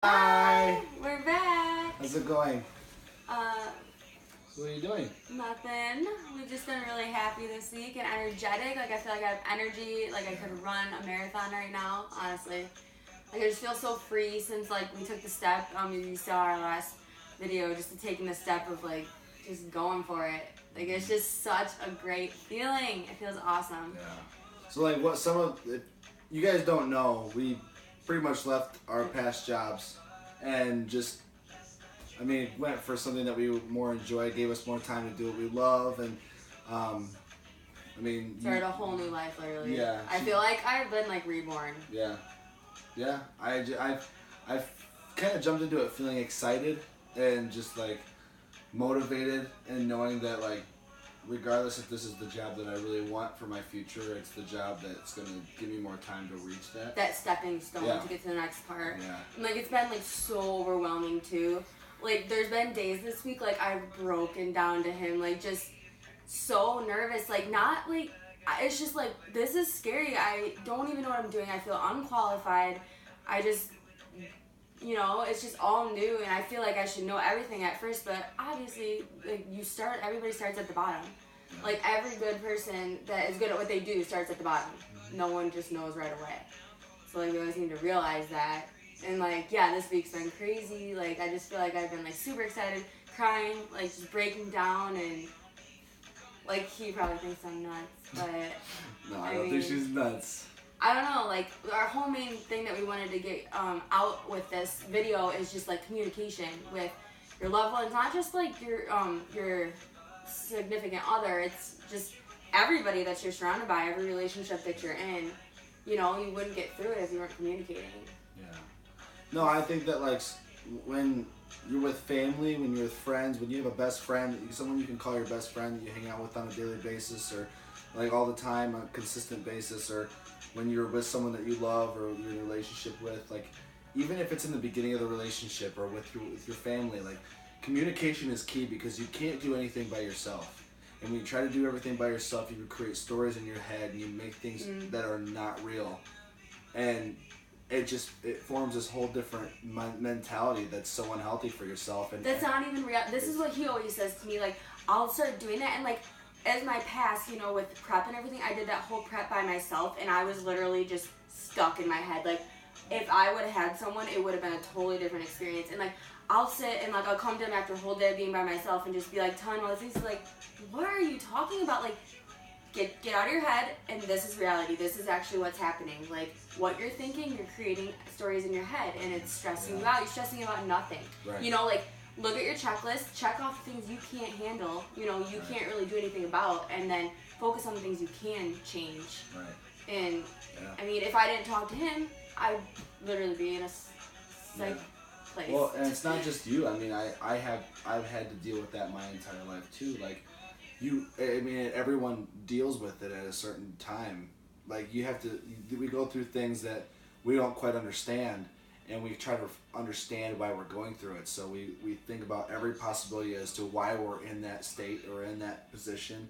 Hi, We're back. how's it going? Uh, What are you doing? Nothing. We've just been really happy this week and energetic. Like I feel like I have energy. Like I could run a marathon right now. Honestly, like I just feel so free since like we took the step. You saw our last video, just to taking the step of like just going for it. Like it's just such a great feeling. It feels awesome. Yeah. So like what some of you guys don't know, we pretty much left our past jobs and just went for something that we more enjoy, gave us more time to do what we love, and Started a whole new life, literally. Yeah. I feel like I've been like reborn. Yeah. I've kind of jumped into it feeling excited and just like motivated and knowing that like regardless if this is the job that I really want for my future, it's the job that's going to give me more time to reach that. That stepping stone Yeah. to get to the next part. Yeah. And like it's been like so overwhelming too. Like there's been days this week like I've broken down to him, like just so nervous, like not like it's just like this is scary. I don't even know what I'm doing. I feel unqualified. I just it's just all new and I feel like I should know everything at first, but obviously like everybody starts at the bottom. Like every good person that is good at what they do starts at the bottom. No one just knows right away. So like we always need to realize that. And like yeah, this week's been crazy. Like I just feel like I've been like super excited, crying, like just breaking down, and like he probably thinks I'm nuts, but No, I don't think she's nuts. I don't know, like our whole main thing that we wanted to get out with this video is just like communication with your loved ones, not just like your significant other. It's just everybody that you're surrounded by, every relationship that you're in. You wouldn't get through it if you weren't communicating. Yeah. No, I think that like when you're with family, when you're with friends, when you have a best friend, someone you can call your best friend that you hang out with on a daily basis or like all the time on a consistent basis, or when you're with someone that you love or you're in a relationship with, like even if it's in the beginning of the relationship or with your family, like communication is key because you can't do anything by yourself. And when you try to do everything by yourself, you create stories in your head and you make things that are not real. And it forms this whole different mentality that's so unhealthy for yourself. And that's not even real. This is what he always says to me. Like I'll start doing that, and like as my past, with prep and everything, I did that whole prep by myself, and I was literally just stuck in my head. Like if I would have had someone, it would have been a totally different experience. And like I'll sit and like I'll come to him after a whole day of being by myself and just be like telling him all these things. Like, what are you talking about? Like, get out of your head, and this is reality. This is actually what's happening. Like what you're thinking, you're creating stories in your head, and it's stressing you out. You're stressing about nothing. Right. Like look at your checklist, check off the things you can't handle, you can't really do anything about, and then focus on the things you can change. Right. And if I didn't talk to him, I'd literally be in a psych place. Well, and it's not just you. I've had to deal with that my entire life too. Like everyone deals with it at a certain time. Like we go through things that we don't quite understand, and we try to understand why we're going through it. So we think about every possibility as to why we're in that state or in that position,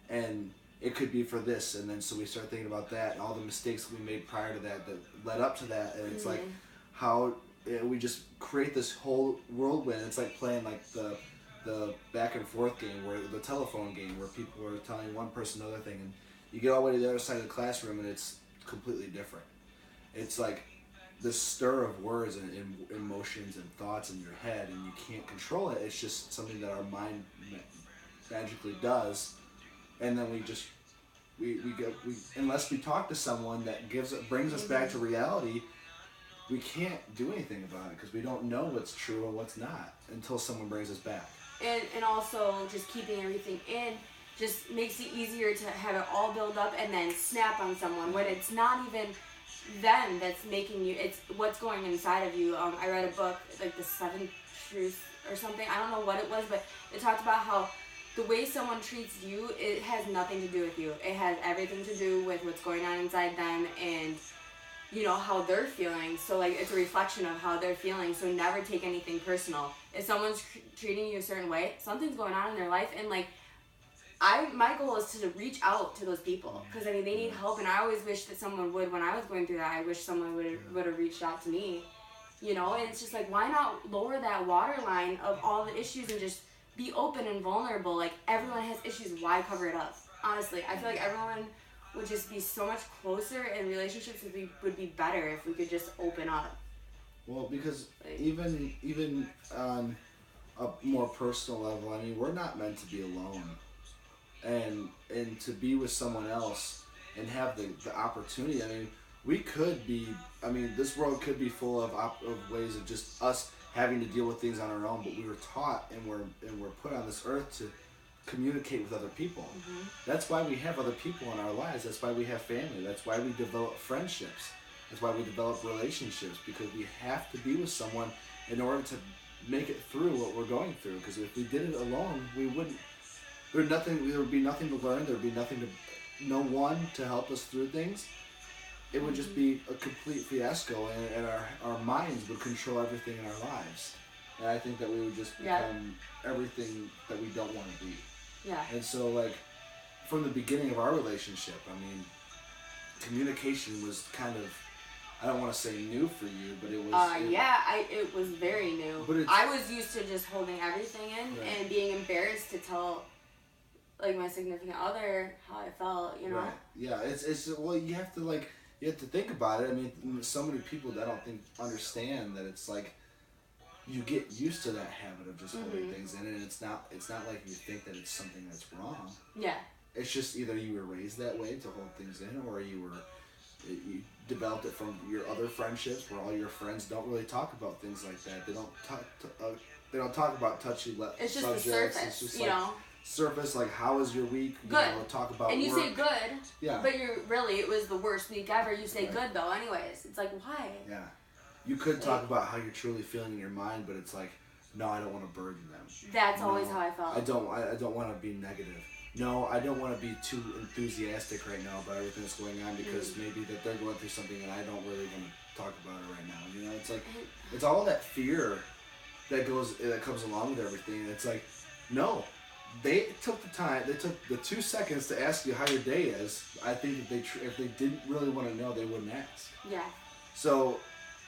and it could be for this. And then so we start thinking about that and all the mistakes we made prior to that led up to that. And it's like how we just create this whole whirlwind. It's like playing like the back and forth game, where the telephone game, where people are telling one person another thing, and you get all the way to the other side of the classroom and it's completely different. It's like this stir of words and emotions and thoughts in your head, and you can't control it. It's just something that our mind magically does, and then we unless we talk to someone that brings us back to reality, we can't do anything about it because we don't know what's true and what's not until someone brings us back. And also just keeping everything in just makes it easier to have it all build up and then snap on someone when it's not even them that's making you, it's what's going inside of you. I read a book, like The 7 Truths or something, I don't know what it was, but it talked about how the way someone treats you, it has nothing to do with you. It has everything to do with what's going on inside them and how they're feeling. So like it's a reflection of how they're feeling. So never take anything personal. If someone's treating you a certain way, something's going on in their life, and like my goal is to reach out to those people because they need help, and I always wish that someone would. When I was going through that, I wish someone would have reached out to me, you know? And it's just like, why not lower that waterline of all the issues and just be open and vulnerable? Like, everyone has issues, why cover it up? Honestly, I feel like everyone would just be so much closer, and relationships would be better if we could just open up. Well, because even on a more personal level, I mean, we're not meant to be alone, and to be with someone else and have the opportunity. I mean, we could be. I mean, this world could be full of ways of just us having to deal with things on our own. But we were taught and we're put on this earth to communicate with other people. That's why we have other people in our lives. That's why we have family. That's why we develop friendships. That's why we develop relationships, because we have to be with someone in order to make it through what we're going through. Because if we did it alone, we wouldn't. There would be nothing to learn. There would be no one to help us through things. It would just be a complete fiasco, and our minds would control everything in our lives. And I think that we would just become everything that we don't want to be. Yeah. And so, like, from the beginning of our relationship, I mean, communication was kind of, I don't want to say new for you, but it was. It was very new. But I was used to just holding everything in and being embarrassed to tell, like, my significant other how I felt, you know? Right. Yeah, it's well, you have to think about it. I mean, so many people that I don't think understand that it's like, you get used to that habit of just holding things in, and it's not like you think that it's something that's wrong. Yeah. It's just either you were raised that way to hold things in, or you developed it from your other friendships where all your friends don't really talk about things like that. They don't talk about touchy subjects. It's just the surface, it's just you know. Surface, like, how was your week? Good. You know, talk about and you work. say good. Yeah. But it was the worst week ever. You say good though, anyways. It's like, why? Yeah. You could talk about how you're truly feeling in your mind, but it's like, no, I don't want to burden them. That's always how I felt. I don't want to be negative. No, I don't want to be too enthusiastic right now about everything that's going on, because maybe that they're going through something and I don't really want to talk about it right now. You know, it's like, it's all that fear that comes along with everything. And it's like, no, they took the time. They took the 2 seconds to ask you how your day is. I think that if they didn't really want to know, they wouldn't ask. Yeah. So,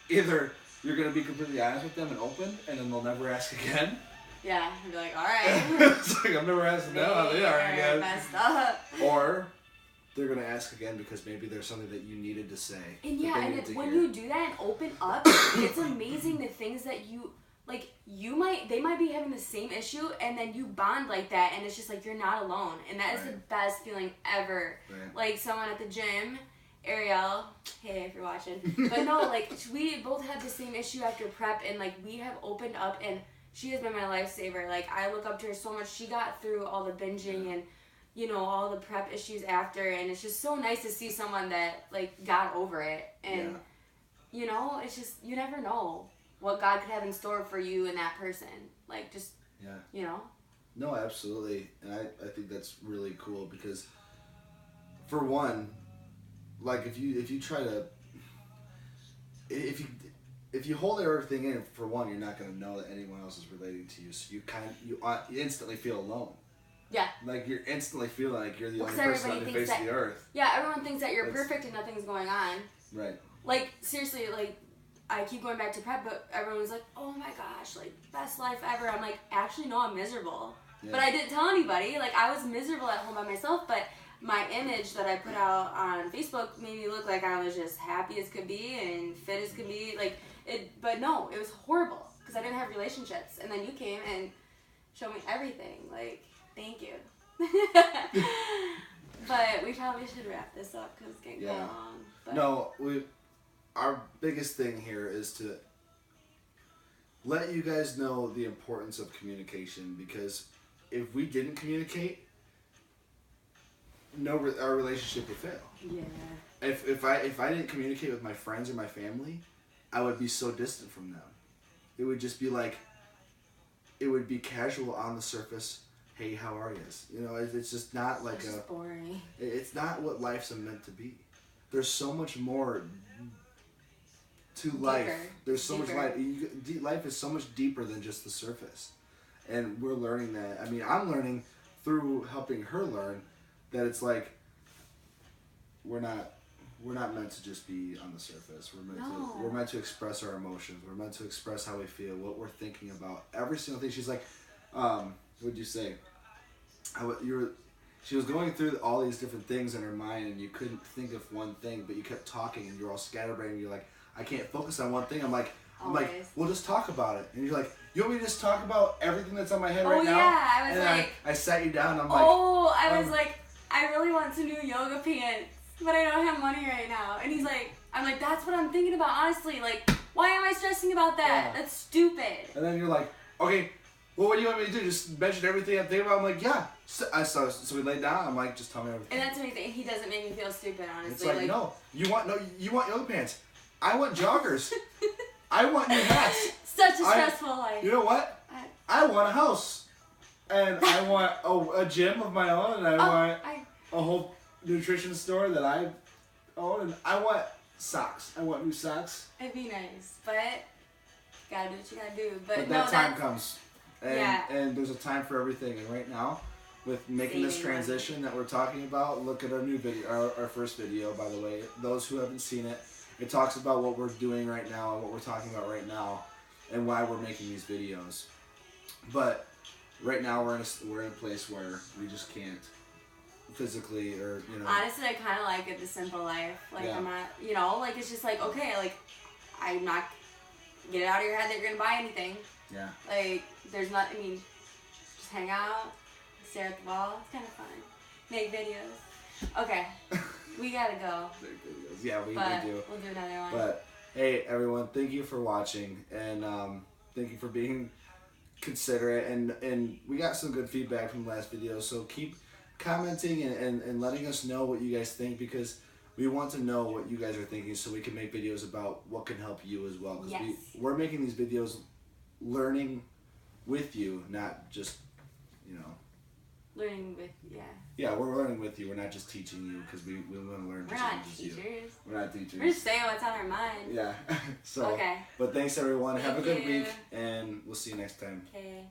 either you're going to be completely honest with them and open, and then they'll never ask again. Yeah, and be like, all right. It's like, I've never asked them how they are again. Messed up. Or they're going to ask again because maybe there's something that you needed to say. And when you do that and open up, it's amazing the things that you, like, they might be having the same issue, and then you bond like that, and it's just like, you're not alone. And that is the best feeling ever. Right. Like, someone at the gym, Ariel, hey, if you're watching. But no, like, we both had the same issue after prep, and, like, we have opened up, and she has been my lifesaver. Like, I look up to her so much. She got through all the binging and, you know, all the prep issues after, and it's just so nice to see someone that, like, got over it. And, you know, it's just, you never know what God could have in store for you and that person. Like, just, you know? No, absolutely. And I think that's really cool because, for one, like, if you try to, if you hold everything in, for one, you're not going to know that anyone else is relating to you. So you instantly feel alone. Yeah. Like, you're instantly feeling like you're the only person on the face of the earth. Yeah, everyone thinks that you're perfect and nothing's going on. Right. Like, seriously, like, I keep going back to prep, but everyone's like, oh my gosh, like, best life ever. I'm like, actually, no, I'm miserable. Yeah. But I didn't tell anybody. Like, I was miserable at home by myself, but my image that I put out on Facebook made me look like I was just happy as could be and fit as could be. Like, but no, it was horrible because I didn't have relationships. And then you came and showed me everything. Like, thank you. But we probably should wrap this up because it's getting kind of long. But. No, our biggest thing here is to let you guys know the importance of communication, because if we didn't communicate, our relationship would fail. Yeah. If I didn't communicate with my friends or my family, I would be so distant from them. It would just be like, it would be casual on the surface. Hey, how are you? You know, it's just not like it's just boring. It's not what life's meant to be. There's so much more to life. There's so much life. Life is so much deeper than just the surface, and we're learning that. I mean, I'm learning through helping her learn that it's like we're we're not meant to just be on the surface. No. We're meant to express our emotions. We're meant to express how we feel, what we're thinking about, every single thing. She's like, what'd you say? She was going through all these different things in her mind, and you couldn't think of one thing, but you kept talking, and you're all scatterbrained. And you're like, I can't focus on one thing. I'm like, we'll just talk about it. And you're like, you want me to just talk about everything that's on my head right now? Oh yeah, I was and like, I sat you down. I'm like, I was like, I really want some new yoga pants, but I don't have money right now. And he's like, I'm like, that's what I'm thinking about, honestly. Like, why am I stressing about that? Yeah. That's stupid. And then you're like, okay, well, what do you want me to do? Just mention everything I'm thinking about? I'm like, yeah. So we laid down. I'm like, just tell me everything. And that's amazing. He doesn't make me feel stupid, honestly. It's like, no, you want yoga pants. I want joggers. I want new hats. Such a stressful life. You know what? I want a house. And I want a gym of my own. And I want a whole nutrition store that I own. And I want socks. I want new socks. It'd be nice. But gotta do what you gotta do. But that time comes. And there's a time for everything. And right now, with making this transition that we're talking about, look at our new video, our first video, by the way. Those who haven't seen it, it talks about what we're doing right now and what we're talking about right now and why we're making these videos. But right now we're in a place where we just can't physically or, you know. Honestly, I kind of like it, the simple life. Like, I'm not, you know, like, it's just like, okay, like, I'm not, get it out of your head that you're going to buy anything. Yeah. Like, there's not, I mean, just hang out, stare at the wall. It's kind of fun. Make videos. Okay. We gotta go. Yeah, we do. We'll do another one. But, hey, everyone, thank you for watching. And thank you for being considerate. And we got some good feedback from the last video. So keep commenting and letting us know what you guys think, because we want to know what you guys are thinking so we can make videos about what can help you as well. Because we're making these videos learning with you, not just, you know. Learning with, Yeah, we're learning with you. We're not just teaching you because we want to learn We're not teachers. We're not teachers. We're just saying what's on our mind. Yeah. So, okay. But thanks, everyone. Have a good you. week, and we'll see you next time. Okay.